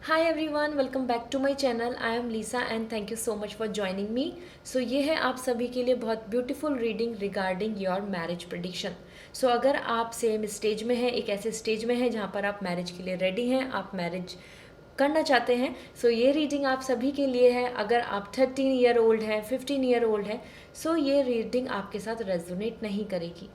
Hi everyone, welcome back to my channel. I am Lisa and thank you so much for joining me. So ये है आप सभी के लिए बहुत beautiful reading regarding your marriage prediction. So अगर आप सेम स्टेज में हैं, एक ऐसे स्टेज में हैं जहाँ पर आप मैरिज के लिए रेडी हैं, आप मैरिज करना चाहते हैं, सो ये रीडिंग आप सभी के लिए है। अगर आप 13 ईयर ओल्ड हैं, 15 ईयर ओल्ड हैं, सो ये रीडिंग आपके साथ रेजोनेट नहीं करेगी।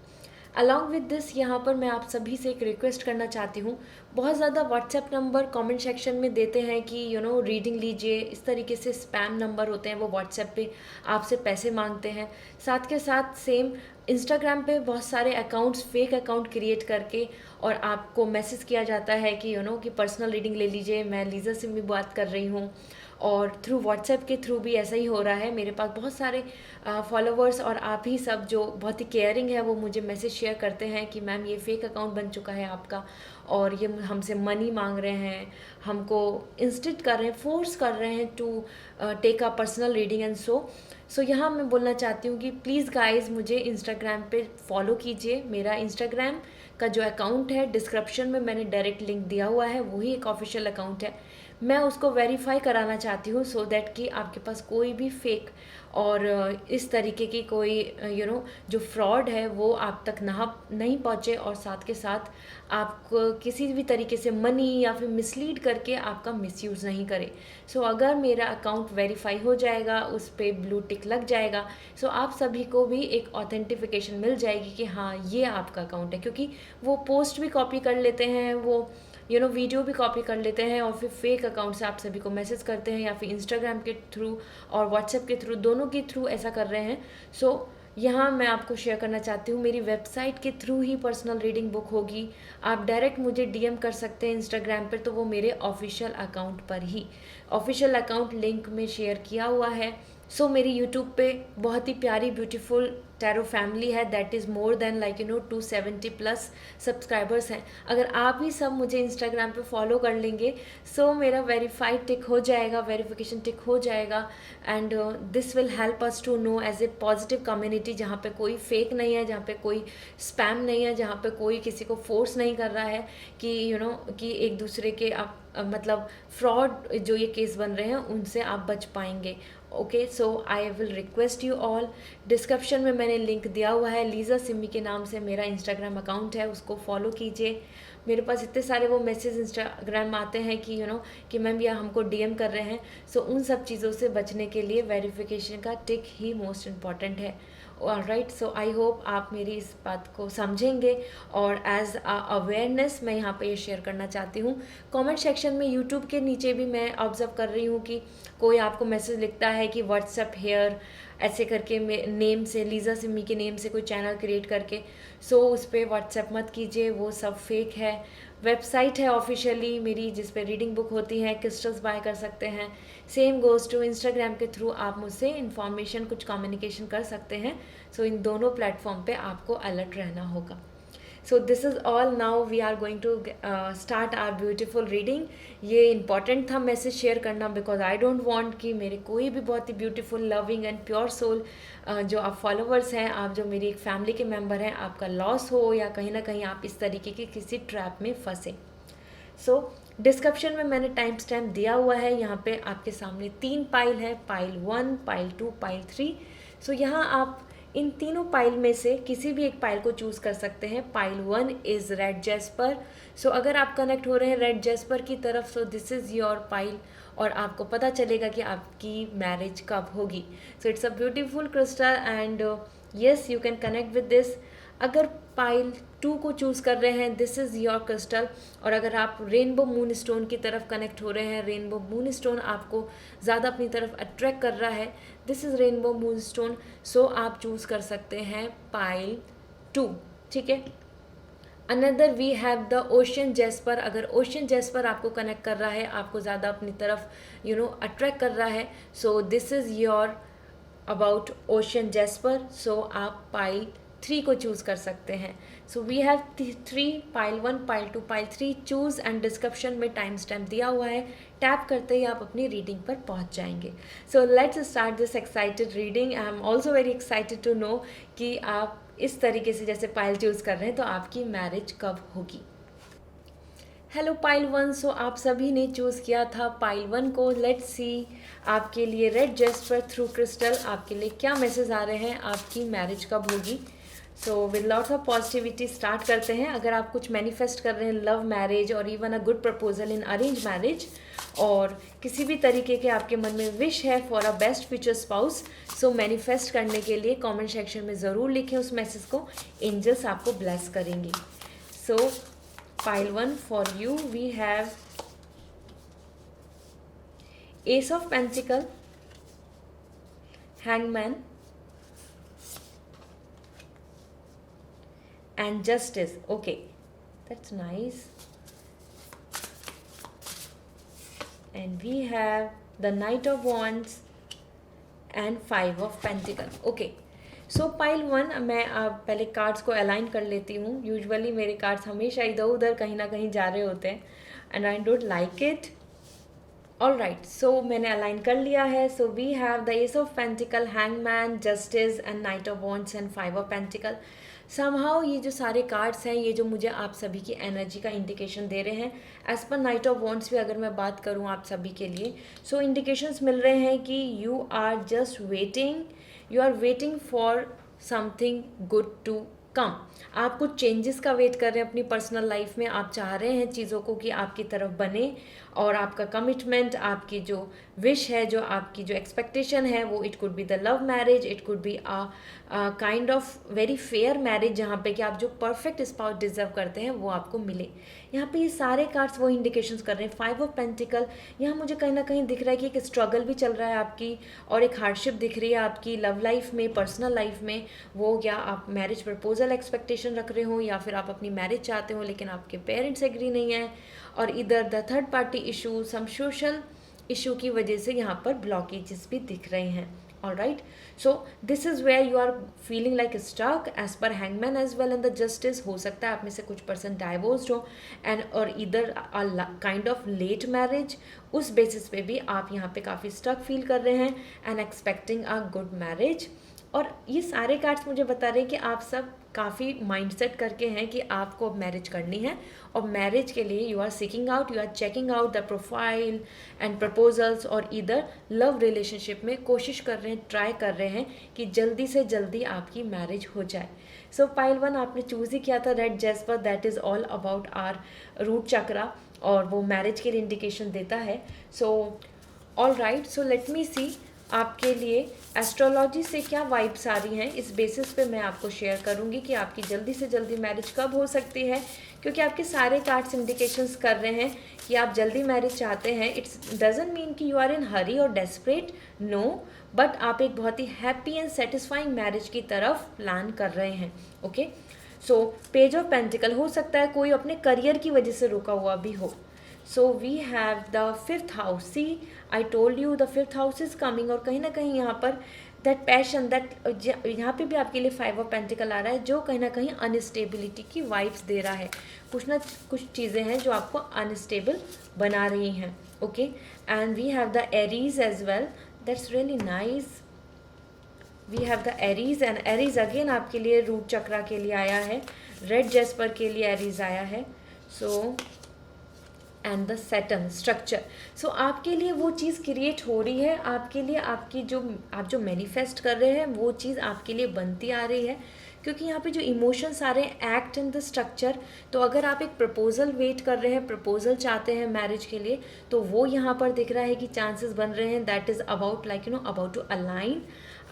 अलॉन्ग विद दिस यहाँ पर मैं आप सभी से एक रिक्वेस्ट करना चाहती हूँ। बहुत ज़्यादा व्हाट्सएप नंबर कमेंट सेक्शन में देते हैं कि रीडिंग लीजिए, इस तरीके से स्पैम नंबर होते हैं, वो व्हाट्सएप पे आपसे पैसे मांगते हैं। साथ के साथ सेम इंस्टाग्राम पे बहुत सारे अकाउंट्स, फेक अकाउंट क्रिएट करके और आपको मैसेज किया जाता है कि कि पर्सनल रीडिंग ले लीजिए, मैं लीज़ा से भी बात कर रही हूँ। और थ्रू व्हाट्सएप के थ्रू भी ऐसा ही हो रहा है। मेरे पास बहुत सारे फॉलोवर्स और आप ही सब जो बहुत ही केयरिंग है वो मुझे मैसेज शेयर करते हैं कि मैम ये फेक अकाउंट बन चुका है आपका और ये हमसे मनी मांग रहे हैं, हमको इंस्टिट कर रहे हैं, फोर्स कर रहे हैं to take a personal reading and so यहाँ मैं बोलना चाहती हूँ कि प्लीज़ गाइज मुझे इंस्टाग्राम पे फॉलो कीजिए। मेरा इंस्टाग्राम का जो अकाउंट है डिस्क्रिप्शन में मैंने डायरेक्ट लिंक दिया हुआ है, वही एक ऑफिशियल अकाउंट है। मैं उसको वेरीफाई कराना चाहती हूँ सो दैट कि आपके पास कोई भी फेक और इस तरीके की कोई जो फ्रॉड है वो आप तक नहीं पहुँचे और साथ के साथ आपको किसी भी तरीके से मनी या फिर मिसलीड करके आपका मिसयूज़ नहीं करे। सो अगर मेरा अकाउंट वेरीफाई हो जाएगा, उस पर ब्लू टिक लग जाएगा, सो आप सभी को भी एक ऑथेंटिफिकेशन मिल जाएगी कि हाँ ये आपका अकाउंट है। क्योंकि वो पोस्ट भी कॉपी कर लेते हैं, वो वीडियो भी कॉपी कर लेते हैं और फिर फेक अकाउंट से आप सभी को मैसेज करते हैं या फिर इंस्टाग्राम के थ्रू और व्हाट्सएप के थ्रू, दोनों के थ्रू ऐसा कर रहे हैं। सो यहाँ मैं आपको शेयर करना चाहती हूँ, मेरी वेबसाइट के थ्रू ही पर्सनल रीडिंग बुक होगी। आप डायरेक्ट मुझे डीएम कर सकते हैं इंस्टाग्राम पर, तो वो मेरे ऑफिशियल अकाउंट पर ही, ऑफिशियल अकाउंट लिंक में शेयर किया हुआ है। मेरी यूट्यूब पे बहुत ही प्यारी ब्यूटीफुल टैरो फैमिली है, that is more than 270+ subscribers हैं। अगर आप ही सब मुझे इंस्टाग्राम पे फॉलो कर लेंगे, मेरा वेरीफाइड टिक हो जाएगा, वेरिफिकेशन टिक हो जाएगा and this will help us to know as a positive community, जहाँ पे कोई फेक नहीं है, जहाँ पे कोई स्पैम नहीं है, जहाँ पे कोई किसी को फोर्स नहीं कर रहा है कि कि एक दूसरे के आप मतलब फ्रॉड जो ये केस बन रहे हैं उनसे आप बच पाएंगे। Okay, so I will request you all, description में मैंने लिंक दिया हुआ है, लीज़ा सिमी के नाम से मेरा इंस्टाग्राम अकाउंट है, उसको फॉलो कीजिए। मेरे पास इतने सारे वो मैसेज इंस्टाग्राम आते हैं कि कि मैम यह हमको डीएम कर रहे हैं। उन सब चीज़ों से बचने के लिए वेरिफिकेशन का टिक ही मोस्ट इम्पॉर्टेंट है। ऑलराइट, सो आई होप आप मेरी इस बात को समझेंगे और एज अवेयरनेस मैं यहाँ पे ये शेयर करना चाहती हूँ। कमेंट सेक्शन में यूट्यूब के नीचे भी मैं ऑब्जर्व कर रही हूँ कि कोई आपको मैसेज लिखता है कि व्हाट्सएप हेयर ऐसे करके नेम से, लीज़ा सिमी के नेम से कोई चैनल क्रिएट करके, उस पर व्हाट्सएप मत कीजिए, वो सब फेक है। वेबसाइट है ऑफिशियली मेरी जिस पे रीडिंग बुक होती है, क्रिस्टल्स बाय कर सकते हैं। सेम गोज़ टू इंस्टाग्राम के थ्रू आप मुझसे इन्फॉर्मेशन, कुछ कम्युनिकेशन कर सकते हैं। इन दोनों प्लेटफॉर्म पे आपको अलर्ट रहना होगा। This is all, now we are going to start our beautiful reading. ये इंपॉर्टेंट था मैसेज शेयर करना, बिकॉज आई डोंट वांट कि मेरे कोई भी बहुत ही beautiful, loving and pure soul जो आप फॉलोअर्स हैं, आप जो मेरी एक फैमिली के मेम्बर हैं, आपका लॉस हो या कहीं ना कहीं आप इस तरीके की किसी ट्रैप में फंसे। डिस्क्रिप्शन में मैंने टाइम स्टैम्प दिया हुआ है। यहाँ पे आपके सामने 3 पाइल है, पाइल 1, पाइल 2, पाइल 3। यहाँ आप इन तीनों पाइल में से किसी भी एक पाइल को चूज़ कर सकते हैं। Pile 1 is red Jasper. अगर आप कनेक्ट हो रहे हैं रेड जेस्पर की तरफ, दिस इज़ योर पाइल और आपको पता चलेगा कि आपकी मैरिज कब होगी। It's a beautiful crystal and yes, you can connect with this. अगर पाइल 2 को चूज़ कर रहे हैं, दिस इज़ योर क्रिस्टल। और अगर आप रेनबो मून स्टोन की तरफ कनेक्ट हो रहे हैं, रेनबो मून स्टोन आपको ज़्यादा अपनी तरफ अट्रैक्ट कर रहा है, this is rainbow moon stone. आप चूज़ कर सकते हैं पाइल 2, ठीक है। Another we have the ocean jasper. अगर ओशन जेस्पर आपको कनेक्ट कर रहा है, आपको ज़्यादा अपनी तरफ अट्रैक्ट कर रहा है, this is your about ocean jasper. आप पाइल 3 को चूज़ कर सकते हैं। We have 3, pile 1, pile 2, pile 3, choose and description में टाइम स्टैम्प दिया हुआ है। टैप करते ही आप अपनी रीडिंग पर पहुंच जाएंगे। Let's start this excited reading. I am also very excited to know कि आप इस तरीके से जैसे पाइल चूज़ कर रहे हैं तो आपकी मैरिज कब होगी। Hello pile one. सो आप सभी ने चूज़ किया था पाइल वन को। लेट्स सी आपके लिए रेड जेस्पर थ्रू क्रिस्टल आपके लिए क्या मैसेज आ रहे हैं, आपकी मैरिज कब होगी। So with lots of positivity start करते हैं। अगर आप कुछ मैनिफेस्ट कर रहे हैं, लव मैरिज और even a good proposal in arrange marriage, और किसी भी तरीके के आपके मन में विश है for a best future spouse, so manifest करने के लिए कमेंट सेक्शन में ज़रूर लिखें उस मैसेज को। एंजल्स आपको ब्लेस करेंगे। सो pile 1 for you, we have Ace of Pentacle, Hangman and Justice. Okay, that's nice. And we have the Knight of Wands and Five of Pentacle. Okay, so pile one, मैं आप पहले cards को align कर लेती हूँ। Usually मेरे cards हमेशा इधर उधर कहीं ना कहीं जा रहे होते हैं and I don't like it. All right, so मैंने अलाइन कर लिया है। So we have the ace of pentacle, hangman, justice and knight of wands and five of pentacle. Somehow ये जो सारे कार्ड्स हैं, ये जो मुझे आप सभी की एनर्जी का इंडिकेशन दे रहे हैं, as per night of wands भी अगर मैं बात करूँ आप सभी के लिए, सो इंडिकेशंस मिल रहे हैं कि you are just waiting, you are waiting for something good to come. आप कुछ चेंजेस का वेट कर रहे हैं अपनी पर्सनल लाइफ में। आप चाह रहे हैं चीज़ों को कि आपकी तरफ बने, और आपका कमिटमेंट, आपकी जो विश है, जो आपकी जो एक्सपेक्टेशन है, वो it could be the love marriage, it could be a kind of very fair marriage, जहाँ पे कि आप जो परफेक्ट स्पाउस डिजर्व करते हैं वो आपको मिले। यहाँ पे ये सारे कार्ड्स वो इंडिकेशंस कर रहे हैं। फाइव ऑफ पेंटिकल, यहाँ मुझे कहीं ना कहीं दिख रहा है कि एक स्ट्रगल भी चल रहा है आपकी, और एक हार्डशिप दिख रही है आपकी लव लाइफ में, पर्सनल लाइफ में। वो या आप मैरिज प्रपोजल एक्सपेक्टेशन रख रहे हो, या फिर आप अपनी मैरिज चाहते हो लेकिन आपके पेरेंट्स एग्री नहीं है, और इधर the third party issue, some social issue की वजह से यहाँ पर ब्लॉकेजेस भी दिख रहे हैं। All right, so this is where you are feeling like stuck as per hangman as well and the justice. हो सकता है आप में से कुछ पर्सन डाइवोर्स्ड हो एंड और इधर काइंड ऑफ लेट मैरिज, उस बेसिस पे भी आप यहाँ पे काफ़ी स्टक फील कर रहे हैं and expecting a good marriage. और ये सारे कार्ड्स मुझे बता रहे हैं कि आप सब काफ़ी माइंडसेट करके हैं कि आपको अब मैरिज करनी है, और मैरिज के लिए you are seeking out, you are checking out the profile and proposals, और इधर लव रिलेशनशिप में कोशिश कर रहे हैं, ट्राई कर रहे हैं कि जल्दी से जल्दी आपकी मैरिज हो जाए। सो पाइल वन, आपने चूज़ ही किया था red jasper, that is all about our root chakra, और वो मैरिज के लिए इंडिकेशन देता है। So all right, so let me see आपके लिए एस्ट्रोलॉजी से क्या वाइब्स आ रही हैं। इस बेसिस पे मैं आपको शेयर करूंगी कि आपकी जल्दी से जल्दी मैरिज कब हो सकती है, क्योंकि आपके सारे कार्ड्स इंडिकेशंस कर रहे हैं कि आप जल्दी मैरिज चाहते हैं। इट्स डजंट मीन कि यू आर इन हरी और डेस्परेट, नो, बट आप एक बहुत ही हैप्पी एंड सेटिस्फाइंग मैरिज की तरफ प्लान कर रहे हैं। Okay, so page of pentacle, हो सकता है कोई अपने करियर की वजह से रुका हुआ भी हो। So we have the fifth house. See, I told you the fifth house is coming, और कहीं ना कहीं यहाँ पर that passion, that यहाँ पे भी आपके लिए फाइव ऑफ पेंटिकल आ रहा है, जो कहीं ना कहीं अनस्टेबिलिटी की वाइब्स दे रहा है। कुछ ना कुछ चीज़ें हैं जो आपको अनस्टेबल बना रही हैं। Okay, and we have the Aries as well, that's really nice. We have the Aries, and Aries again आपके लिए रूट चक्रा के लिए आया है, रेड जेस्पर के लिए एरीज आया है। So and the Saturn structure, so आपके लिए वो चीज़ क्रिएट हो रही है, आपके लिए आपकी जो आप जो मैनिफेस्ट कर रहे हैं वो चीज़ आपके लिए बनती आ रही है, क्योंकि यहाँ पे जो इमोशंस आ रहे हैं, एक्ट इन द स्ट्रक्चर। तो अगर आप एक प्रपोजल वेट कर रहे हैं, प्रपोजल चाहते हैं मैरिज के लिए, तो वो यहाँ पर दिख रहा है कि चांसेस बन रहे हैं, that is about like about to align.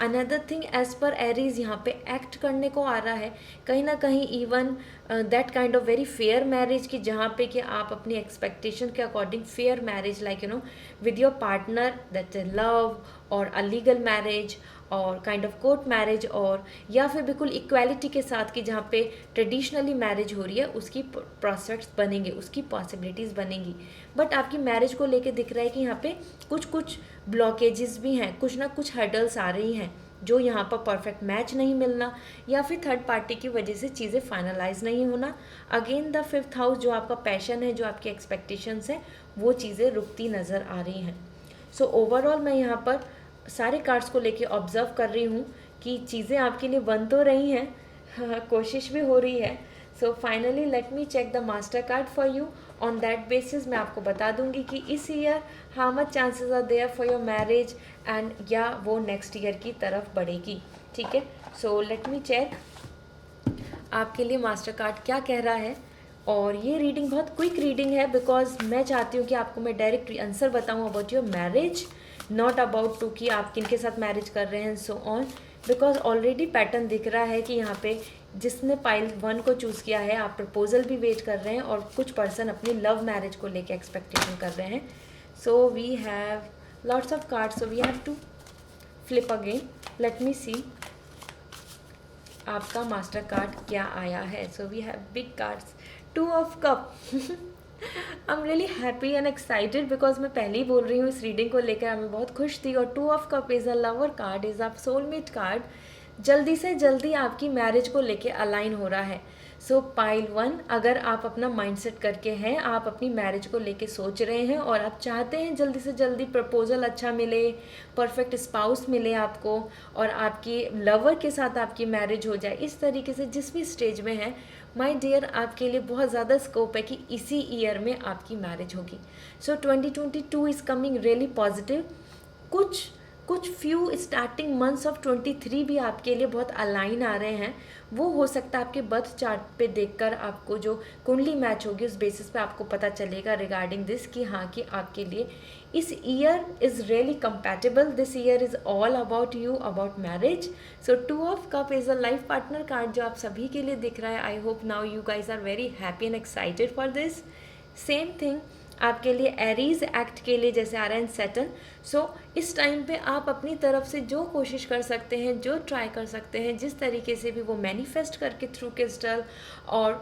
Another thing as per Aries यहाँ पे एक्ट करने को आ रहा है, कहीं ना कहीं even that kind of very fair marriage, की जहाँ पे कि आप अपनी एक्सपेक्टेशन के according fair marriage like with your partner, that is love और अ लीगल मैरिज और काइंड ऑफ कोर्ट मैरिज, और या फिर बिल्कुल इक्वालिटी के साथ कि जहाँ पे ट्रेडिशनली मैरिज हो रही है, उसकी प्रोस्पेक्ट्स बनेंगे, उसकी पॉसिबिलिटीज़ बनेंगी। बट आपकी मैरिज को लेके दिख रहा है कि यहाँ पे कुछ कुछ ब्लॉकेजेस भी हैं, कुछ ना कुछ हर्डल्स आ रही हैं, जो यहाँ पर परफेक्ट मैच नहीं मिलना, या फिर थर्ड पार्टी की वजह से चीज़ें फाइनलाइज नहीं होना। अगेन द फिफ्थ हाउस, जो आपका पैशन है, जो आपकी एक्सपेक्टेशंस हैं, वो चीज़ें रुकती नज़र आ रही हैं। सो ओवरऑल मैं यहाँ पर सारे कार्ड्स को लेके ऑब्जर्व कर रही हूँ कि चीज़ें आपके लिए बन तो रही हैं, कोशिश भी हो रही है। So finally let me check the master card for you, on that basis मैं आपको बता दूंगी कि इस year how much chances are there for your marriage and या वो नेक्स्ट ईयर की तरफ बढ़ेगी, ठीक है। सो लेट मी चेक आपके लिए मास्टर कार्ड क्या कह रहा है। और ये रीडिंग बहुत क्विक रीडिंग है बिकॉज मैं चाहती हूँ कि आपको मैं डायरेक्ट आंसर बताऊँ about your marriage, not about to कि आप किन के साथ मैरिज कर रहे हैं so on, because already pattern दिख रहा है कि यहाँ पे जिसने पाइल 1 को चूज़ किया है आप प्रपोजल भी वेट कर रहे हैं और कुछ पर्सन अपनी लव मैरिज को लेके एक्सपेक्टेशन कर रहे हैं। So we have lots of cards, so we have to flip again, let me see आपका मास्टर कार्ड क्या आया है। So we have big cards, 2 of cup. I am really happy and excited because मैं पहले ही बोल रही हूँ इस रीडिंग को लेकर मैं बहुत खुश थी। और 2 of cup is a lover card, is a soulmate card. जल्दी से जल्दी आपकी मैरिज को लेके अलाइन हो रहा है। सो पाइल 1, अगर आप अपना माइंडसेट करके हैं, आप अपनी मैरिज को लेके सोच रहे हैं और आप चाहते हैं जल्दी से जल्दी प्रपोजल अच्छा मिले, परफेक्ट स्पाउस मिले आपको और आपकी लवर के साथ आपकी मैरिज हो जाए, इस तरीके से जिस भी स्टेज में है माय डियर आपके लिए बहुत ज़्यादा स्कोप है कि इसी ईयर में आपकी मैरिज होगी। सो 2022 इज़ कमिंग रियली पॉजिटिव। कुछ फ्यू स्टार्टिंग मंथ्स ऑफ 23 भी आपके लिए बहुत अलाइन आ रहे हैं। वो हो सकता है आपके बर्थ चार्ट पे देखकर आपको जो कुंडली मैच होगी उस बेसिस पे आपको पता चलेगा रिगार्डिंग दिस कि हाँ कि आपके लिए इस year is really compatible, this year is all about you, about marriage. So 2 of cup is a life partner card जो आप सभी के लिए दिख रहा है। I hope now you guys are very happy and excited for this. Same thing आपके लिए एरीज एक्ट के लिए जैसे आ रहा है सैटर्न। सो इस टाइम पे आप अपनी तरफ से जो कोशिश कर सकते हैं, जो ट्राई कर सकते हैं, जिस तरीके से भी वो मैनिफेस्ट करके थ्रू क्रिस्टल और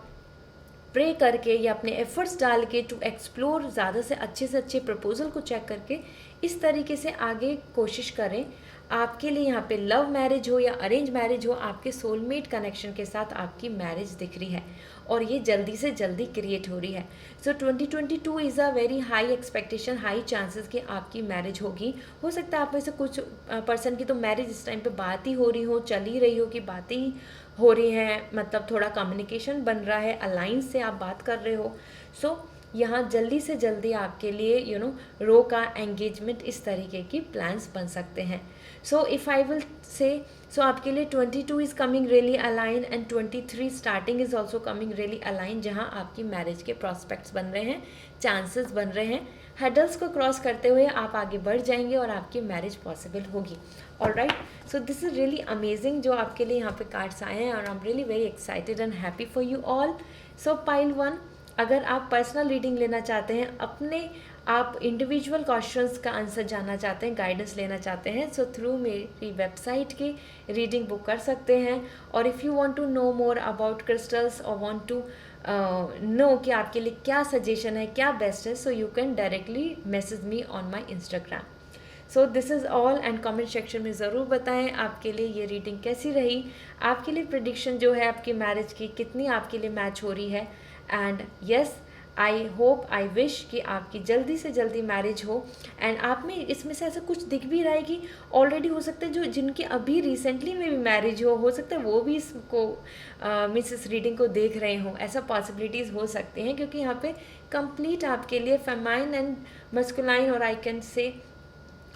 प्रे करके या अपने एफर्ट्स डाल के टू एक्सप्लोर ज़्यादा से अच्छे प्रपोजल को चेक करके इस तरीके से आगे कोशिश करें। आपके लिए यहाँ पे लव मैरिज हो या अरेंज मैरिज हो, आपके सोलमेट कनेक्शन के साथ आपकी मैरिज दिख रही है और ये जल्दी से जल्दी क्रिएट हो रही है। सो 2022 is a very high expectation, high chances कि आपकी मैरिज होगी। हो सकता है आप में से कुछ पर्सन की तो मैरिज इस टाइम पे बात ही हो रही हो, चल ही रही हो कि बातें ही हो रही हैं, मतलब थोड़ा कम्युनिकेशन बन रहा है, अलाइंस से आप बात कर रहे हो। सो यहाँ जल्दी से जल्दी आपके लिए रो का एंगेजमेंट इस तरीके की प्लान्स बन सकते हैं। So if I will say सो आपके लिए 22 is coming really align and 23 starting is also coming really align, जहाँ आपकी मैरिज के प्रॉस्पेक्ट्स बन रहे हैं, चांसेस बन रहे हैं। हर्डल्स को क्रॉस करते हुए आप आगे बढ़ जाएंगे और आपकी मैरिज पॉसिबल होगी। Alright, so this is really amazing जो आपके लिए यहाँ पे कार्ड्स आए हैं और आई am really very excited and happy for you all. So pile 1, अगर आप पर्सनल रीडिंग लेना चाहते हैं, अपने आप इंडिविजुअल क्वेश्चंस का आंसर जानना चाहते हैं, गाइडेंस लेना चाहते हैं, सो थ्रू मेरी वेबसाइट की रीडिंग बुक कर सकते हैं। और if you want to know more about crystals और वांट टू नो कि आपके लिए क्या सजेशन है, क्या बेस्ट है, so you can directly message me on my Instagram. So this is all and comment section में ज़रूर बताएं आपके लिए ये रीडिंग कैसी रही, आपके लिए प्रेडिक्शन जो है आपकी मैरिज की कितनी आपके लिए मैच हो रही है। And yes, I hope, I wish कि आपकी जल्दी से जल्दी मैरिज हो। एंड आप में इसमें से ऐसा कुछ दिख भी रहा है कि ऑलरेडी हो सकता है जो जिनकी अभी रिसेंटली में भी मैरिज हो सकता है वो भी इसको मीन्स इस रीडिंग को देख रहे हों, ऐसा पॉसिबिलिटीज़ हो सकते हैं क्योंकि यहाँ पे कंप्लीट आपके लिए फेमाइन एंड मस्कुलाइन और I can say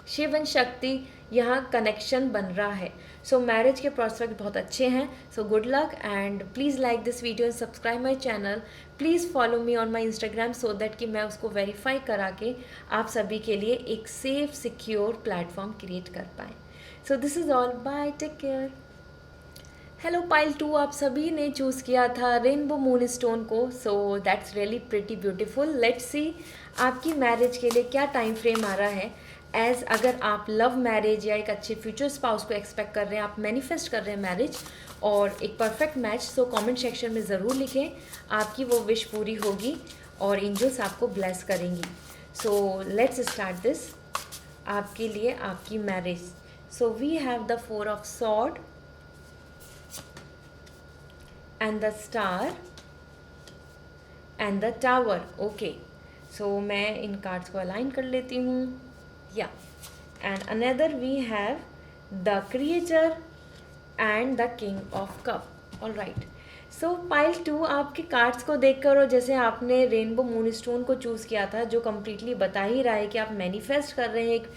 Shiv and शक्ति यहाँ कनेक्शन बन रहा है। सो मैरिज के प्रॉस्पेक्ट बहुत अच्छे हैं। So good luck and please like this video and subscribe my channel. Please follow me on my Instagram so that कि मैं उसको वेरीफाई करा के आप सभी के लिए एक सेफ सिक्योर प्लेटफॉर्म क्रिएट कर पाएँ। So this is all, bye, take care. Hello pile 2, आप सभी ने चूज़ किया था रेनबो मून स्टोन को, सो that's really pretty beautiful. Let's see आपकी मैरिज के लिए क्या टाइम फ्रेम आ रहा है। एज अगर आप लव मैरिज या एक अच्छे फ्यूचर स्पाउस को एक्सपेक्ट कर रहे हैं, आप मैनिफेस्ट कर रहे हैं मैरिज और एक perfect match, so comment section में ज़रूर लिखें, आपकी वो विश पूरी होगी और एंजल्स आपको ब्लेस करेंगी। सो लेट्स स्टार्ट दिस आपके लिए आपकी marriage. So we have the 4 of sword and the star and the tower. Okay, so मैं इन कार्ड्स को अलाइन कर लेती हूँ। and another we have the creator and the king of cup. All right, so pile 2 आपके cards को देखकर और जैसे आपने रेनबो मूनस्टोन को चूज़ किया था जो कम्प्लीटली बता ही रहा है कि आप मैनिफेस्ट कर रहे हैं एक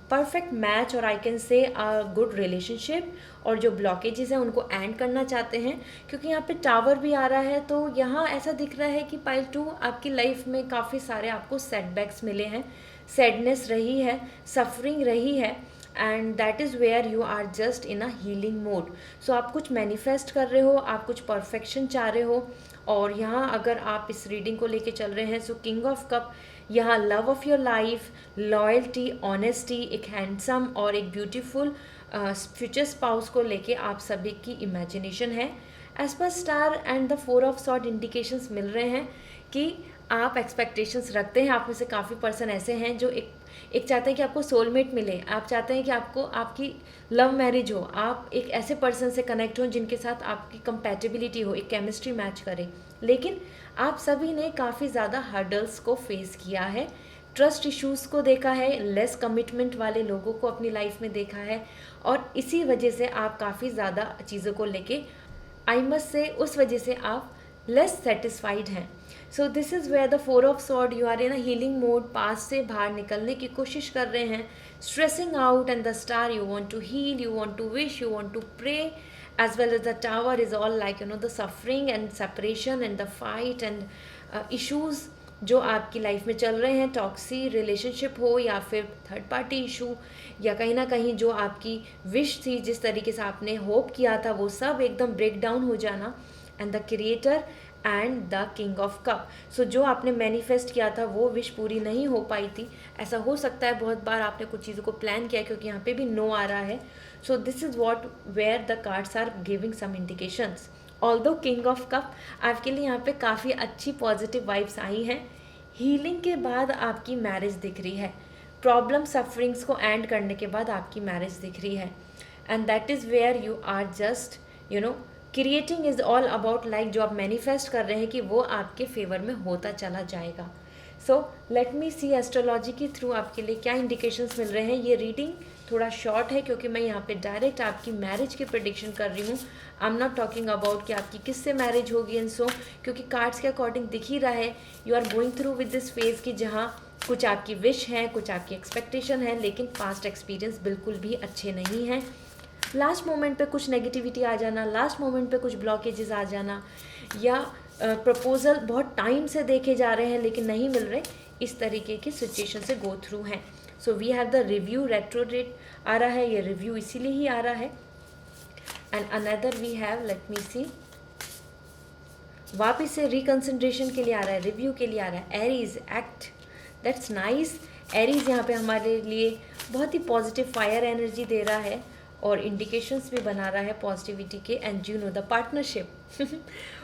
परफेक्ट मैच और I can say a good relationship, और जो ब्लॉकेजेस हैं उनको एंड करना चाहते हैं, क्योंकि यहाँ पे टावर भी आ रहा है। तो यहाँ ऐसा दिख रहा है कि पाइल 2 आपकी लाइफ में काफ़ी सारे आपको सेटबैक्स मिले हैं, सैडनेस रही है, सफरिंग रही है, and that is where you are just in a healing mode. So आप कुछ मैनिफेस्ट कर रहे हो, आप कुछ परफेक्शन चाह रहे हो, और यहाँ अगर आप इस रीडिंग को लेके चल रहे हैं, सो किंग ऑफ कप, यहाँ love of your life, loyalty, honesty, एक हैंडसम और एक ब्यूटीफुल फ्यूचर स्पाउस को लेके आप सभी की इमेजिनेशन है। As per star and the 4 of sword indications मिल रहे हैं कि आप एक्सपेक्टेशंस रखते हैं। आप में से काफ़ी पर्सन ऐसे हैं जो एक चाहते हैं कि आपको सोलमेट मिले, आप चाहते हैं कि आपको आपकी लव मैरिज हो, आप एक ऐसे पर्सन से कनेक्ट हो जिनके साथ आपकी कंपैटिबिलिटी हो, एक केमिस्ट्री मैच करे। लेकिन आप सभी ने काफ़ी ज़्यादा हर्डल्स को फेस किया है, ट्रस्ट इश्यूज़ को देखा है, लेस कमिटमेंट वाले लोगों को अपनी लाइफ में देखा है, और इसी वजह से आप काफ़ी ज़्यादा चीज़ों को लेके आई मस्ट से उस वजह से आप लेस सेटिस्फाइड हैं। So this is where the 4 of sword, you are in a healing mode, पास से बाहर निकलने की कोशिश कर रहे हैं, stressing out, and the star, you want to heal, you want to wish, you want to pray, as well as the tower is all like the suffering and separation and the fight and issues जो आपकी life में चल रहे हैं, taxi relationship हो या फिर third party issue, या कहीं ना कहीं जो आपकी विश थी, जिस तरीके से आपने होप किया था, वो सब एकदम ब्रेक डाउन हो जाना, and the creator and the king of cup. So जो आपने मैनिफेस्ट किया था वो विश पूरी नहीं हो पाई थी। ऐसा हो सकता है बहुत बार आपने कुछ चीज़ों को प्लान किया, क्योंकि यहाँ पे भी नो आ रहा है। So this is what where the cards are giving some indications. Although king of cup आपके लिए यहाँ पे काफ़ी अच्छी पॉजिटिव वाइब्स आई हैं। हीलिंग के बाद आपकी मैरिज दिख रही है, प्रॉब्लम सफरिंग्स को एंड करने के बाद आपकी मैरिज दिख रही है, and that is where you are just creating is all about like जो आप मैनिफेस्ट कर रहे हैं कि वो आपके फेवर में होता चला जाएगा। सो लेट मी सी एस्ट्रोलॉजी के थ्रू आपके लिए क्या इंडिकेशंस मिल रहे हैं। ये रीडिंग थोड़ा शॉर्ट है क्योंकि मैं यहाँ पे डायरेक्ट आपकी मैरिज की प्रेडिक्शन कर रही हूँ। I am not talking about कि आपकी किससे मैरिज होगी एंड सो, क्योंकि कार्ड्स के अकॉर्डिंग दिख ही रहा है you are going through with this phase कि जहाँ कुछ आपकी विश है, कुछ आपकी एक्सपेक्टेशन है, लेकिन पास्ट एक्सपीरियंस बिल्कुल भी अच्छे नहीं हैं। लास्ट मोमेंट पे कुछ नेगेटिविटी आ जाना, लास्ट मोमेंट पे कुछ ब्लॉकेजेस आ जाना, या प्रपोजल बहुत टाइम से देखे जा रहे हैं लेकिन नहीं मिल रहे, इस तरीके की सिचुएशन से गो थ्रू हैं। So we have the review, retrograde आ रहा है, ये रिव्यू इसीलिए ही आ रहा है। And another we have, let me see, वापस से रिकन्सिडरेशन के लिए आ रहा है, रिव्यू के लिए आ रहा है। Aries act, that's nice. Aries यहाँ पे हमारे लिए बहुत ही पॉजिटिव फायर एनर्जी दे रहा है और इंडिकेशंस भी बना रहा है पॉजिटिविटी के, and you know the partnership.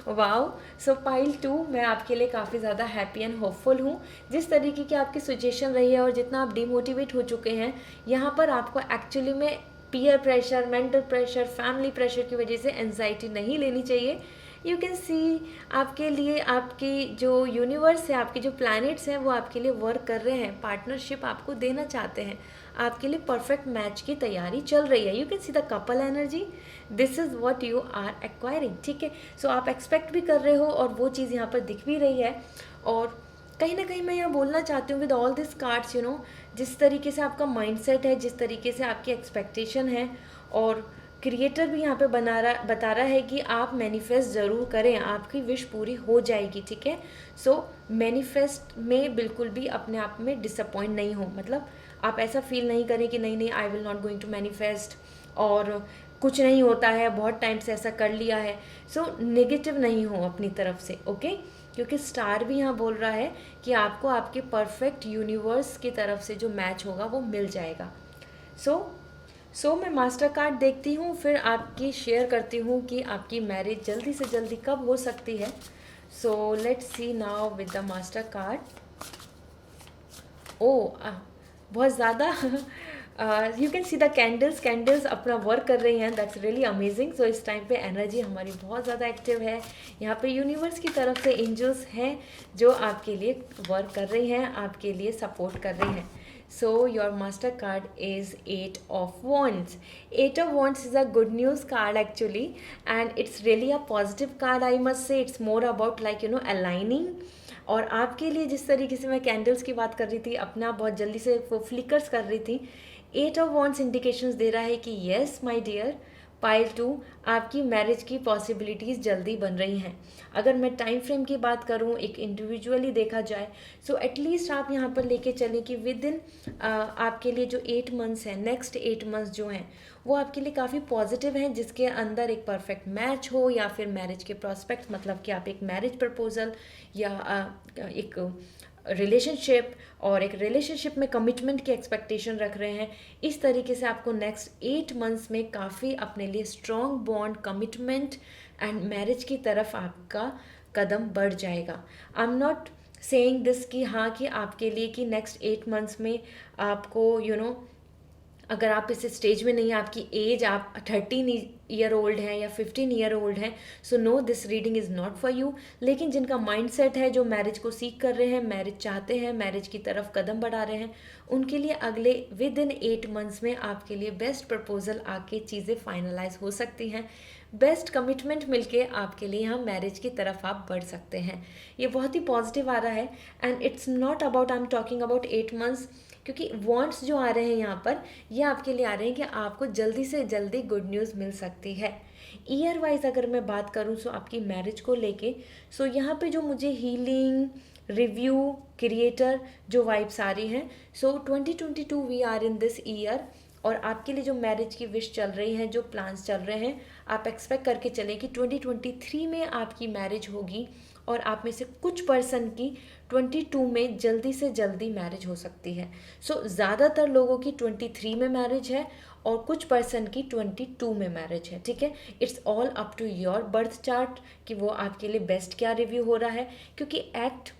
Wow. So pile 2 मैं आपके लिए काफ़ी ज़्यादा हैप्पी एंड होपफुल हूँ। जिस तरीके की आपकी सिचुएशन रही है और जितना आप डिमोटिवेट हो चुके हैं, यहाँ पर आपको एक्चुअली में peer pressure, mental pressure, family pressure की वजह से एंजाइटी नहीं लेनी चाहिए। यू कैन सी आपके लिए आपकी जो यूनिवर्स है, आपके जो प्लैनेट्स हैं, वो आपके लिए वर्क कर रहे हैं, पार्टनरशिप आपको देना चाहते हैं, आपके लिए परफेक्ट मैच की तैयारी चल रही है। You can see the couple energy, this is what you are acquiring. ठीक है, सो आप एक्सपेक्ट भी कर रहे हो और वो चीज़ यहाँ पर दिख भी रही है। और कहीं ना कहीं मैं यहाँ बोलना चाहती हूँ विद ऑल दिस कार्ड्स, जिस तरीके से आपका माइंडसेट है, जिस तरीके से आपकी एक्सपेक्टेशन है, और क्रिएटर भी यहाँ पे बता रहा है कि आप मैनिफेस्ट ज़रूर करें, आपकी विश पूरी हो जाएगी। ठीक है, सो मैनिफेस्ट में बिल्कुल भी अपने आप में डिसअपॉइंट नहीं हो, मतलब आप ऐसा फील नहीं करें कि नहीं I will not going to manifest और कुछ नहीं होता है, बहुत टाइम से ऐसा कर लिया है। सो नेगेटिव नहीं हो अपनी तरफ से, ओके, क्योंकि स्टार भी यहाँ बोल रहा है कि आपको आपके परफेक्ट यूनिवर्स की तरफ से जो मैच होगा वो मिल जाएगा। सो मैं मास्टर कार्ड देखती हूँ, फिर आपकी शेयर करती हूँ कि आपकी मैरिज जल्दी से जल्दी कब हो सकती है। So let's C now with the master card. बहुत ज़्यादा you can see the candles अपना वर्क कर रही हैं, दैट्स रियली अमेजिंग। सो इस टाइम पे एनर्जी हमारी बहुत ज़्यादा एक्टिव है। यहाँ पे यूनिवर्स की तरफ से एंजल्स हैं जो आपके लिए वर्क कर रही हैं, आपके लिए सपोर्ट कर रही हैं। So your master card is 8 of Wands. 8 of Wands is a good news card actually, and it's really a positive card. I must say it's more about like aligning. और आपके लिए जिस तरीके से मैं कैंडल्स की बात कर रही थी, अपना बहुत जल्दी से वो फ्लिकर्स कर रही थी, 8 of Wands इंडिकेशंस दे रहा है कि येस माय डियर पाइल 2, आपकी मैरिज की पॉसिबिलिटीज़ जल्दी बन रही हैं। अगर मैं टाइम फ्रेम की बात करूं, एक इंडिविजुअली देखा जाए, सो एटलीस्ट आप यहाँ पर लेके चलें कि विद इन आपके लिए जो 8 मंथ्स हैं, नेक्स्ट 8 मंथ्स जो हैं, वो आपके लिए काफ़ी पॉजिटिव हैं, जिसके अंदर एक परफेक्ट मैच हो या फिर मैरिज के प्रॉस्पेक्ट, मतलब कि आप एक मैरिज प्रपोजल या एक रिलेशनशिप और एक रिलेशनशिप में कमिटमेंट की एक्सपेक्टेशन रख रहे हैं। इस तरीके से आपको नेक्स्ट 8 मंथ्स में काफ़ी अपने लिए strong bond, commitment and marriage की तरफ आपका कदम बढ़ जाएगा। I am not saying this कि हाँ कि आपके लिए कि नेक्स्ट 8 मंथ्स में आपको अगर आप इस स्टेज में नहीं, आपकी एज आप 13 ईयर ओल्ड हैं या 15 ईयर ओल्ड हैं, so no this reading is not for you. लेकिन जिनका माइंडसेट है, जो मैरिज को सीख कर रहे हैं, मैरिज चाहते हैं, मैरिज की तरफ कदम बढ़ा रहे हैं, उनके लिए अगले विद इन 8 मंथ्स में आपके लिए बेस्ट प्रपोजल आके चीज़ें फाइनलाइज हो सकती हैं। बेस्ट कमिटमेंट मिलके आपके लिए यहाँ मैरिज की तरफ आप बढ़ सकते हैं। ये बहुत ही पॉजिटिव आ रहा है, and it's not about I am talking about 8 months, क्योंकि वॉन्ट्स जो आ रहे हैं यहाँ पर, ये आपके लिए आ रहे हैं कि आपको जल्दी से जल्दी गुड न्यूज़ मिल सकती है। ईयर वाइज अगर मैं बात करूँ सो आपकी मैरिज को लेके, सो यहाँ पे जो मुझे हीलिंग, रिव्यू, क्रिएटर जो वाइब्स आ रही हैं, so 2022 we are in this year, और आपके लिए जो मैरिज की विश चल रही है, जो प्लान्स चल रहे हैं, आप एक्सपेक्ट करके चलें कि 2023 में आपकी मैरिज होगी, और आप में से कुछ पर्सन की 22 में जल्दी से जल्दी मैरिज हो सकती है। सो ज़्यादातर लोगों की 23 में मैरिज है और कुछ पर्सन की 22 में मैरिज है, ठीक है। It's all up to your birth chart कि वो आपके लिए बेस्ट क्या रिव्यू हो रहा है, क्योंकि एक्ट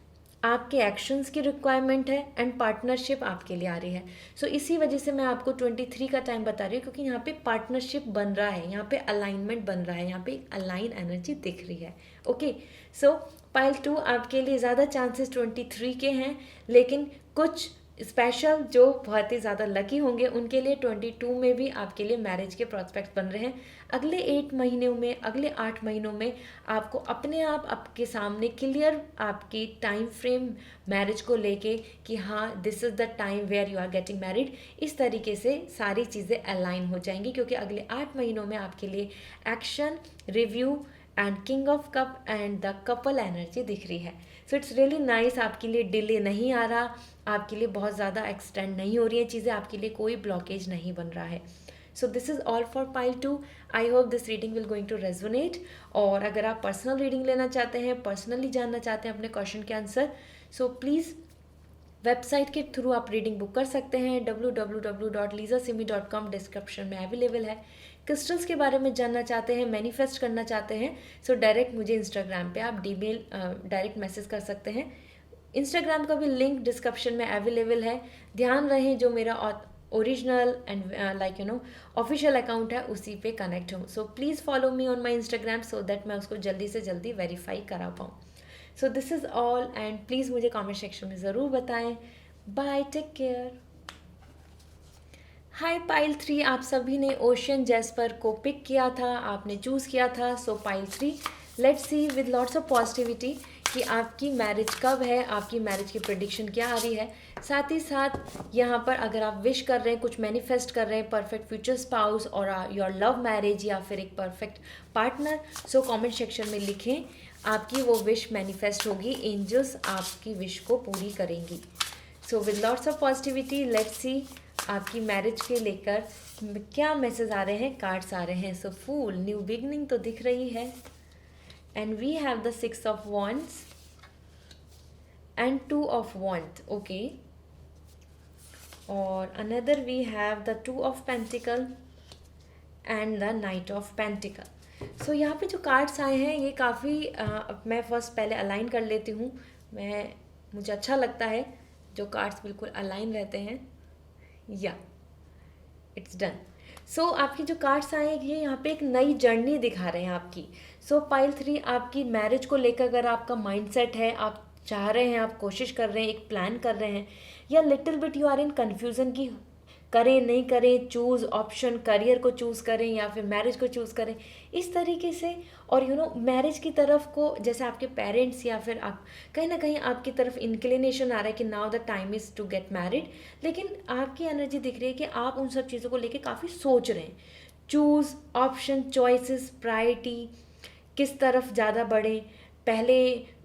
आपके एक्शंस की रिक्वायरमेंट है एंड पार्टनरशिप आपके लिए आ रही है। सो इसी वजह से मैं आपको 23 का टाइम बता रही हूँ, क्योंकि यहाँ पे पार्टनरशिप बन रहा है, यहाँ पे अलाइनमेंट बन रहा है, यहाँ पे एक अलाइन एनर्जी दिख रही है। ओके, सो पाइल 2 आपके लिए ज़्यादा चांसेस 23 के हैं, लेकिन कुछ स्पेशल जो बहुत ही ज़्यादा लकी होंगे उनके लिए 22 में भी आपके लिए मैरिज के प्रॉस्पेक्ट बन रहे हैं। अगले 8 महीनों में, अगले 8 महीनों में आपको अपने आप आपके सामने क्लियर आपकी टाइम फ्रेम मैरिज को लेके कि हाँ this is the time where you are getting married, इस तरीके से सारी चीज़ें अलाइन हो जाएंगी, क्योंकि अगले 8 महीनों में आपके लिए action, review and king of cup and the couple energy दिख रही है। सो इट्स रियली नाइस, आपके लिए डिले नहीं आ रहा, आपके लिए बहुत ज़्यादा एक्सटेंड नहीं हो रही है चीज़ें, आपके लिए कोई ब्लॉकेज नहीं बन रहा है। So this is all for pile 2। I hope this reading will going to resonate. और अगर आप पर्सनल रीडिंग लेना चाहते हैं, पर्सनली जानना चाहते हैं अपने क्वेश्चन के आंसर, सो प्लीज़ वेबसाइट के थ्रू आप रीडिंग बुक कर सकते हैं, www.lisasimi.com, डिस्क्रिप्शन में अवेलेबल है। क्रिस्टल्स के बारे में जानना चाहते हैं, मैनिफेस्ट करना चाहते हैं, सो डायरेक्ट मुझे इंस्टाग्राम पे आप डीमेल डायरेक्ट मैसेज कर सकते हैं। इंस्टाग्राम का भी लिंक डिस्क्रिप्शन में अवेलेबल है। ध्यान रहे जो मेरा original and like official account है उसी पे कनेक्ट हूँ। So please follow me on my Instagram so that मैं उसको जल्दी से जल्दी वेरीफाई करा पाऊँ। So this is all, and please मुझे कमेंट सेक्शन में ज़रूर बताएं। Bye, take care. Hi pile 3, आप सभी ने ओशियन जैस्पर को पिक किया था, आपने चूज़ किया था। सो pile 3, let's see with lots of positivity कि आपकी मैरिज कब है, आपकी मैरिज की प्रेडिक्शन क्या आ रही है। साथ ही साथ यहाँ पर अगर आप विश कर रहे हैं, कुछ मैनिफेस्ट कर रहे हैं, परफेक्ट फ्यूचर स्पाउस और योर लव मैरिज या फिर एक perfect partner, so comment section में लिखें, आपकी वो विश मैनिफेस्ट होगी, एंजल्स आपकी विश को पूरी करेंगी। So with lots of positivity let's see आपकी मैरिज के लेकर क्या मैसेज आ रहे हैं, कार्ड्स आ रहे हैं। सो फूल, न्यू बिगनिंग तो दिख रही है, and we have the 6 of Wands and 2 of Wands, okay, और another we have the 2 of Pentacle and the Knight of Pentacle। So यहाँ पे जो कार्ड्स आए हैं ये काफ़ी मैं फर्स्ट पहले अलाइन कर लेती हूँ, मुझे अच्छा लगता है जो कार्ड्स बिल्कुल अलाइन रहते हैं। या इट्स डन। सो आपकी जो कार्ड्स आए हैं ये यहाँ पे एक नई जर्नी दिखा रहे हैं आपकी। सो पाइल 3, आपकी मैरिज को लेकर अगर आपका माइंडसेट है, आप चाह रहे हैं, आप कोशिश कर रहे हैं, एक प्लान कर रहे हैं, या little bit you are in confusion कि करें नहीं करें, चूज़ ऑप्शन करियर को चूज़ करें या फिर मैरिज को चूज़ करें, इस तरीके से। और मैरिज की तरफ को जैसे आपके पेरेंट्स या फिर आप कहीं ना कहीं आपकी तरफ इंक्लिनेशन आ रहा है कि now the time is to get married, लेकिन आपकी एनर्जी दिख रही है कि आप उन सब चीज़ों को लेके काफ़ी सोच रहे हैं। चूज़ ऑप्शन, चॉइसेस, प्रायोरिटी, किस तरफ ज़्यादा बढ़ें, पहले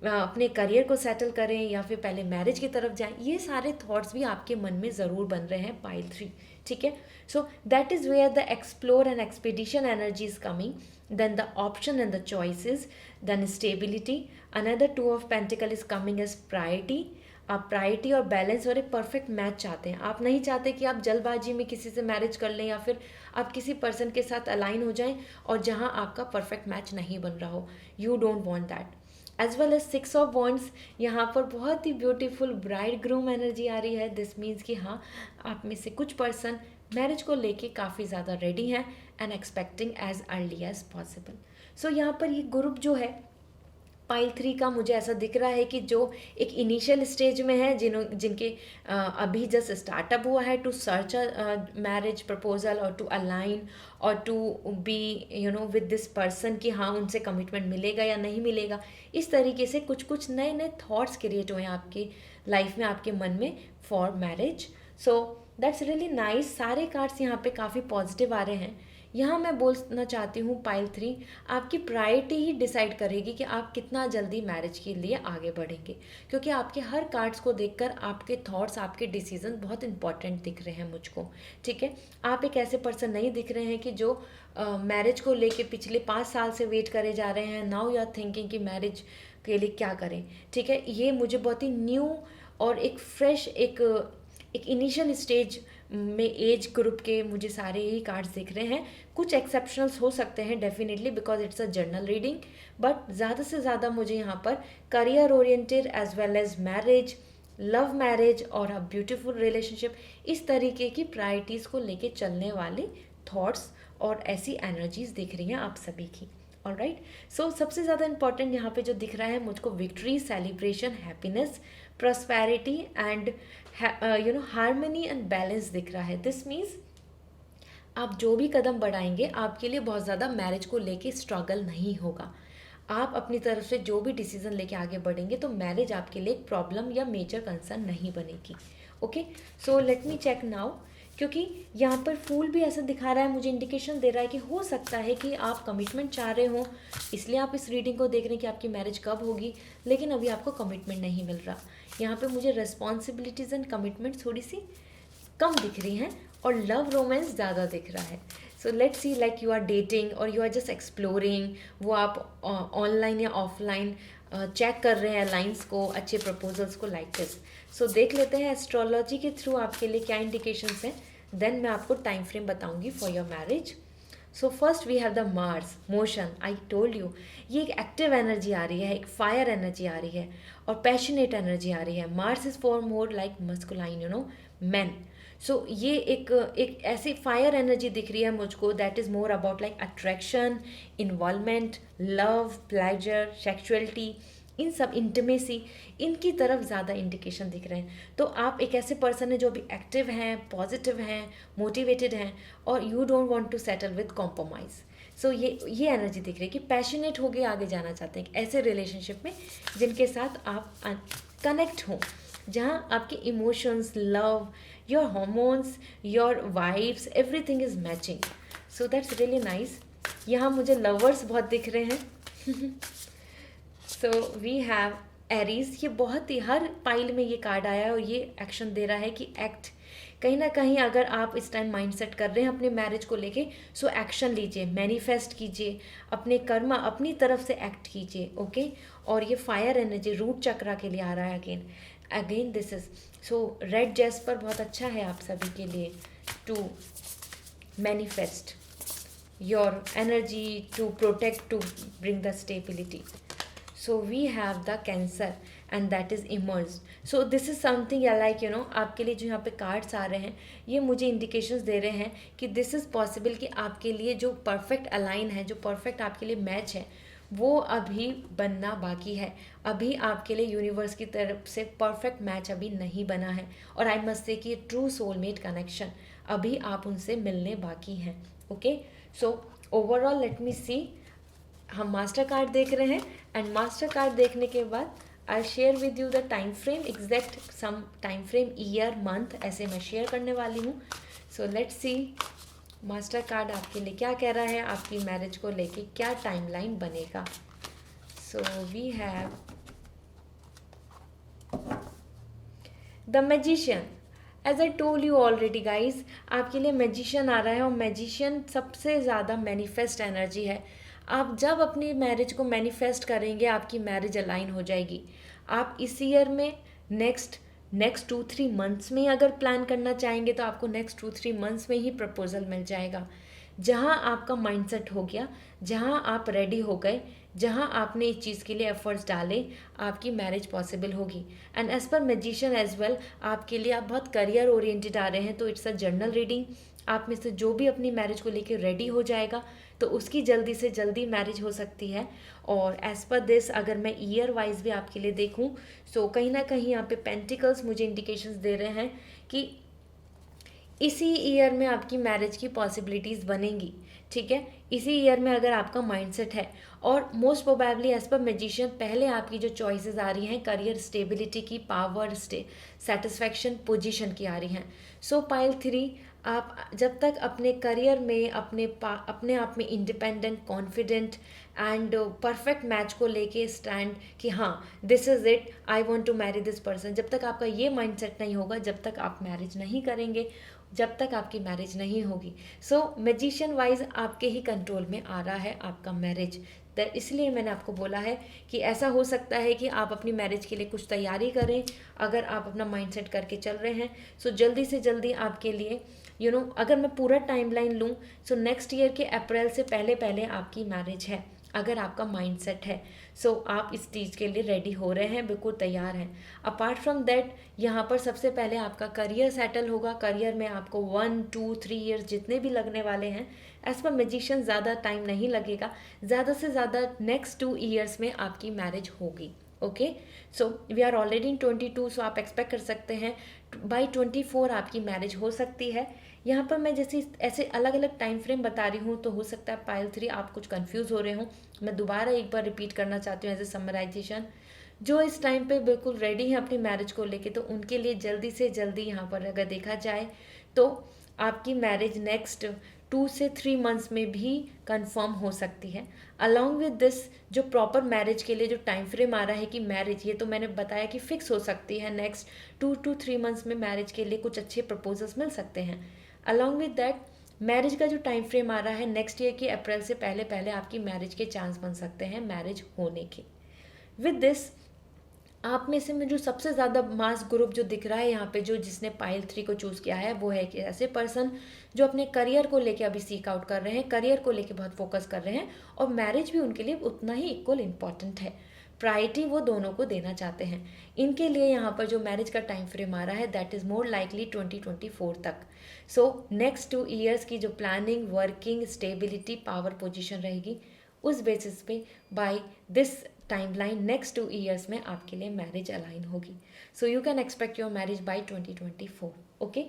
अपने करियर को सेटल करें या फिर पहले मैरिज की तरफ जाएं, ये सारे थॉट्स भी आपके मन में ज़रूर बन रहे हैं पाइल 3। ठीक है, so that is where the explore and expedition energy is coming, then the option and the choices, then stability. Another 2 of pentacle is coming as priority. आप प्रायोरिटी और बैलेंस और एक परफेक्ट मैच चाहते हैं। आप नहीं चाहते कि आप जल्दबाजी में किसी से मैरिज कर लें या फिर आप किसी पर्सन के साथ अलाइन हो जाएं और जहां आपका परफेक्ट मैच नहीं बन रहा हो। You don't want that. As well as 6 of wands, यहाँ पर बहुत ही ब्यूटीफुल ब्राइड ग्रूम एनर्जी आ रही है। दिस मीन्स कि हाँ, आप में से कुछ पर्सन मैरिज को लेके काफ़ी ज़्यादा रेडी हैं and expecting as early as possible. So यहाँ पर ये ग्रुप जो है पाइल 3 का, मुझे ऐसा दिख रहा है कि जो एक इनिशियल स्टेज में है, जिनके अभी जस्ट स्टार्टअप हुआ है टू सर्च मैरिज प्रपोजल और टू अलाइन और to be with this person कि हाँ उनसे कमिटमेंट मिलेगा या नहीं मिलेगा। इस तरीके से कुछ कुछ नए नए थॉट्स क्रिएट हुए हैं आपकी लाइफ में, आपके मन में, for marriage. So that's really nice. सारे कार्ड्स यहाँ पे काफ़ी पॉजिटिव आ रहे हैं। यहाँ मैं बोलना चाहती हूँ पाइल 3, आपकी प्रायोरिटी ही डिसाइड करेगी कि आप कितना जल्दी मैरिज के लिए आगे बढ़ेंगे, क्योंकि आपके हर कार्ड्स को देखकर आपके थॉट्स, आपके डिसीजन बहुत इंपॉर्टेंट दिख रहे हैं मुझको। ठीक है, आप एक ऐसे पर्सन नहीं दिख रहे हैं कि जो मैरिज को लेके पिछले 5 साल से वेट करे जा रहे हैं। नाउ यू आर थिंकिंग कि मैरिज के लिए क्या करें। ठीक है, ये मुझे बहुत ही न्यू और एक फ्रेश, एक इनिशियल स्टेज में एज ग्रुप के मुझे सारे ही कार्ड्स दिख रहे हैं। कुछ एक्सेप्शनल्स हो सकते हैं definitely, because it's a general reading, but ज़्यादा से ज़्यादा मुझे यहाँ पर career oriented as well as marriage, love marriage और अ ब्यूटीफुल रिलेशनशिप, इस तरीके की प्रायोरिटीज़ को लेके चलने वाले थॉट्स और ऐसी एनर्जीज दिख रही हैं आप सभी की। ऑलराइट, सो सबसे ज़्यादा इंपॉर्टेंट यहाँ पे जो दिख रहा है मुझको, victory, celebration, happiness, prosperity and harmony and balance दिख रहा है। दिस मीन्स आप जो भी कदम बढ़ाएंगे, आपके लिए बहुत ज़्यादा मैरिज को लेके स्ट्रगल नहीं होगा। आप अपनी तरफ से जो भी डिसीजन लेके आगे बढ़ेंगे तो मैरिज आपके लिए एक प्रॉब्लम या मेजर कंसर्न नहीं बनेगी। Okay, so let me check now, क्योंकि यहाँ पर फूल भी ऐसा दिखा रहा है, मुझे इंडिकेशन दे रहा है कि हो सकता है कि आप कमिटमेंट चाह रहे हो, इसलिए आप इस रीडिंग को देख रहे हैं कि आपकी मैरिज कब होगी, लेकिन अभी आपको कमिटमेंट नहीं मिल रहा। यहाँ पे मुझे रिस्पॉन्सिबिलिटीज़ एंड कमिटमेंट थोड़ी सी कम दिख रही हैं और लव रोमांस ज़्यादा दिख रहा है। So let's see, like you are dating और यू आर जस्ट एक्सप्लोरिंग, वो आप ऑनलाइन या ऑफलाइन चेक कर रहे हैं लाइंस को, अच्छे प्रपोजल्स को, लाइक दिस। सो देख लेते हैं एस्ट्रोलॉजी के थ्रू आपके लिए क्या इंडिकेशंस हैं, देन मैं आपको टाइम फ्रेम बताऊंगी for your marriage. So first we have the Mars, motion. I told you, ये एक एक्टिव एनर्जी आ रही है, एक फायर एनर्जी आ रही है और पैशनेट एनर्जी आ रही है। Mars is for more like masculine, man. So ये एक ऐसी फायर एनर्जी दिख रही है मुझको, that is more about like attraction, involvement, love, pleasure, sexuality, इन सब, इंटीमेसी, इनकी तरफ ज़्यादा इंडिकेशन दिख रहे हैं। तो आप एक ऐसे पर्सन हैं जो अभी एक्टिव हैं, पॉजिटिव हैं, मोटिवेटेड हैं और you don't want to settle with compromise. So ये एनर्जी दिख रही है कि पैशनेट होके आगे जाना चाहते हैं ऐसे रिलेशनशिप में जिनके साथ आप कनेक्ट हों, जहाँ आपके emotions, love, your hormones, your vibes, everything is matching. So that's really nice. यहाँ मुझे लवर्स बहुत दिख रहे हैं। So we have Aries. ये बहुत ही, हर पाइल में ये कार्ड आया है और ये एक्शन दे रहा है कि एक्ट, कहीं ना कहीं अगर आप इस टाइम माइंड सेट कर रहे हैं अपने मैरिज को लेके, सो एक्शन लीजिए, मैनिफेस्ट कीजिए, अपने कर्मा अपनी तरफ से एक्ट कीजिए। ओके, और ये फायर एनर्जी रूट चक्रा के लिए आ रहा है again this is, so red jasper बहुत अच्छा है आप सभी के लिए to manifest your energy, to protect, to bring the stability. So we have the Cancer and that is emerged. So this is something like आपके लिए जो यहाँ पे कार्ड्स आ रहे हैं, ये मुझे इंडिकेशंस दे रहे हैं कि दिस इज़ पॉसिबल कि आपके लिए जो परफेक्ट अलाइन है, जो परफेक्ट आपके लिए मैच है, वो अभी बनना बाकी है। अभी आपके लिए यूनिवर्स की तरफ से परफेक्ट मैच अभी नहीं बना है, और आई मस्ट से कि ट्रू सोलमेट कनेक्शन अभी आप उनसे मिलने बाकी हैं। Okay, so overall let me see, हम मास्टर कार्ड देख रहे हैं, एंड मास्टर कार्ड देखने के बाद I share with you the time frame, exact some time frame, year, month, ऐसे मैं शेयर करने वाली हूँ। So let's see master card आपके लिए क्या कह रहा है, आपकी मैरिज को लेके क्या टाइमलाइन बनेगा। So we have the magician. As I told you already guys, आपके लिए मैजिशियन आ रहा है, और मैजिशियन सबसे ज़्यादा मैनिफेस्ट एनर्जी है। आप जब अपनी मैरिज को मैनिफेस्ट करेंगे, आपकी मैरिज अलाइन हो जाएगी। आप इस ईयर में नेक्स्ट 2-3 मंथ्स में अगर प्लान करना चाहेंगे तो आपको नेक्स्ट 2-3 मंथ्स में ही प्रपोजल मिल जाएगा। जहाँ आपका माइंडसेट हो गया, जहाँ आप रेडी हो गए, जहाँ आपने इस चीज़ के लिए एफर्ट्स डाले, आपकी मैरिज पॉसिबल होगी। And as per magician as well, आपके लिए आप बहुत करियर ओरिएंटेड आ रहे हैं, तो इट्स अ जर्नल रीडिंग। आप में से जो भी अपनी मैरिज को लेकर रेडी हो जाएगा तो उसकी जल्दी से जल्दी मैरिज हो सकती है। और एज़ पर दिस, अगर मैं ईयर वाइज भी आपके लिए देखूं, सो कहीं ना कहीं यहाँ पे पेंटिकल्स मुझे इंडिकेशंस दे रहे हैं कि इसी ईयर में आपकी मैरिज की पॉसिबिलिटीज़ बनेंगी। ठीक है, इसी ईयर में अगर आपका माइंडसेट है, और most probably as per magician पहले आपकी जो चॉइसेस आ रही हैं करियर स्टेबिलिटी की, पावर, सेटिस्फैक्शन, पोजीशन की आ रही हैं। सो पाइल 3, आप जब तक अपने करियर में अपने आप में independent, confident and perfect match को लेके स्टैंड कि हाँ this is it, I want to marry this person, जब तक आपका ये माइंडसेट नहीं होगा, जब तक आप मैरिज नहीं करेंगे, जब तक आपकी मैरिज नहीं होगी। सो मैजिशियन वाइज आपके ही कंट्रोल में आ रहा है आपका मैरिज। तो इसलिए मैंने आपको बोला है कि ऐसा हो सकता है कि आप अपनी मैरिज के लिए कुछ तैयारी करें, अगर आप अपना माइंडसेट करके चल रहे हैं। सो जल्दी से जल्दी आपके लिए अगर मैं पूरा टाइमलाइन लूँ, सो नेक्स्ट ईयर के अप्रैल से पहले पहले आपकी मैरिज है, अगर आपका माइंडसेट है। सो आप इस चीज़ के लिए रेडी हो रहे हैं, बिल्कुल तैयार हैं। अपार्ट फ्रॉम दैट, यहाँ पर सबसे पहले आपका करियर सेटल होगा। करियर में आपको 1-2-3 ईयर्स जितने भी लगने वाले हैं, एज पर मैजिशियन ज़्यादा टाइम नहीं लगेगा, ज़्यादा से ज़्यादा नेक्स्ट 2 ईयर्स में आपकी मैरिज होगी। Okay, so we are already in 22, so आप एक्सपेक्ट कर सकते हैं बाई 24 आपकी मैरिज हो सकती है। यहाँ पर मैं जैसे ऐसे अलग अलग टाइम फ्रेम बता रही हूँ, तो हो सकता है पाइल 3 आप कुछ कंफ्यूज हो रहे हो। मैं दोबारा एक बार रिपीट करना चाहती हूँ एज ए समराइजेशन। जो इस टाइम पे बिल्कुल रेडी हैं अपनी मैरिज को लेके, तो उनके लिए जल्दी से जल्दी यहाँ पर अगर देखा जाए तो आपकी मैरिज नेक्स्ट 2 से 3 मंथ्स में भी कंफर्म हो सकती है। अलॉन्ग विद दिस, जो प्रॉपर मैरिज के लिए जो टाइम फ्रेम आ रहा है कि मैरिज, ये तो मैंने बताया कि फिक्स हो सकती है, नेक्स्ट 2 to 3 मंथ्स में मैरिज के लिए कुछ अच्छे प्रपोजल्स मिल सकते हैं। अलॉन्ग विद दैट, मैरिज का जो टाइम फ्रेम आ रहा है नेक्स्ट ईयर के अप्रैल से पहले पहले आपकी मैरिज के चांस बन सकते हैं मैरिज होने के। विद दिस, आप में से में जो सबसे ज़्यादा मास ग्रुप जो दिख रहा है यहाँ पे, जो जिसने पाइल 3 को चूज़ किया है, वो है कि ऐसे पर्सन जो अपने करियर को लेके अभी सीक आउट कर रहे हैं, करियर को लेके बहुत फोकस कर रहे हैं, और मैरिज भी उनके लिए उतना ही इक्वल इम्पॉर्टेंट है। प्रायोरिटी वो दोनों को देना चाहते हैं। इनके लिए यहाँ पर जो मैरिज का टाइम फ्रेम आ रहा है दैट इज़ मोर लाइकली 2024 तक। सो नेक्स्ट 2 ईयर्स की जो planning, working, stability, power position रहेगी, उस बेसिस पे by this timeline next 2 years में आपके लिए मैरिज अलाइन होगी। So you can expect your marriage by 2024। Okay,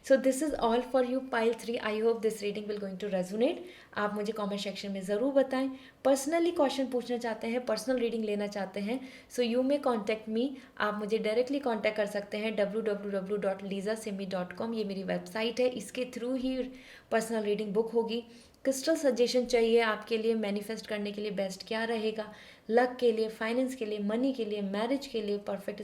so this is all for you pile 3। I hope this reading will going to resonate. आप मुझे comment section में ज़रूर बताएं। Personally question पूछना चाहते हैं, पर्सनल रीडिंग लेना चाहते हैं, so you may contact me. आप मुझे डायरेक्टली कॉन्टैक्ट कर सकते हैं www.lisasimi.com, ये मेरी वेबसाइट है, इसके थ्रू ही पर्सनल रीडिंग बुक होगी। क्रिस्टल सजेशन चाहिए आपके लिए मैनिफेस्ट करने के लिए बेस्ट क्या रहेगा, लक के लिए, फाइनेंस के लिए, मनी के लिए, मैरिज के लिए, परफेक्ट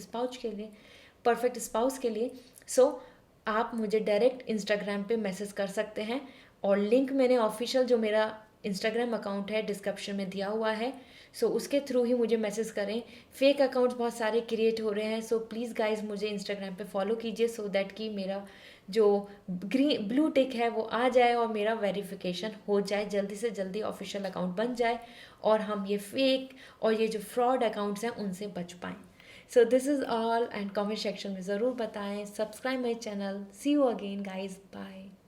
स्पाउस के लिए, सो आप मुझे डायरेक्ट इंस्टाग्राम पे मैसेज कर सकते हैं, और लिंक मैंने ऑफिशियल जो मेरा इंस्टाग्राम अकाउंट है डिस्क्रिप्शन में दिया हुआ है, सो उसके थ्रू ही मुझे मैसेज करें। फेक अकाउंट्स बहुत सारे क्रिएट हो रहे हैं, सो प्लीज़ गाइज मुझे इंस्टाग्राम पे फॉलो कीजिए, सो दैट कि मेरा जो ब्लू टिक है वो आ जाए और मेरा वेरिफिकेशन हो जाए, जल्दी से जल्दी ऑफिशियल अकाउंट बन जाए, और हम ये फेक और ये जो फ्रॉड अकाउंट्स हैं उनसे बच पाएँ। So this is all, and comment section में ज़रूर बताएं, subscribe my channel. See you again guys, bye.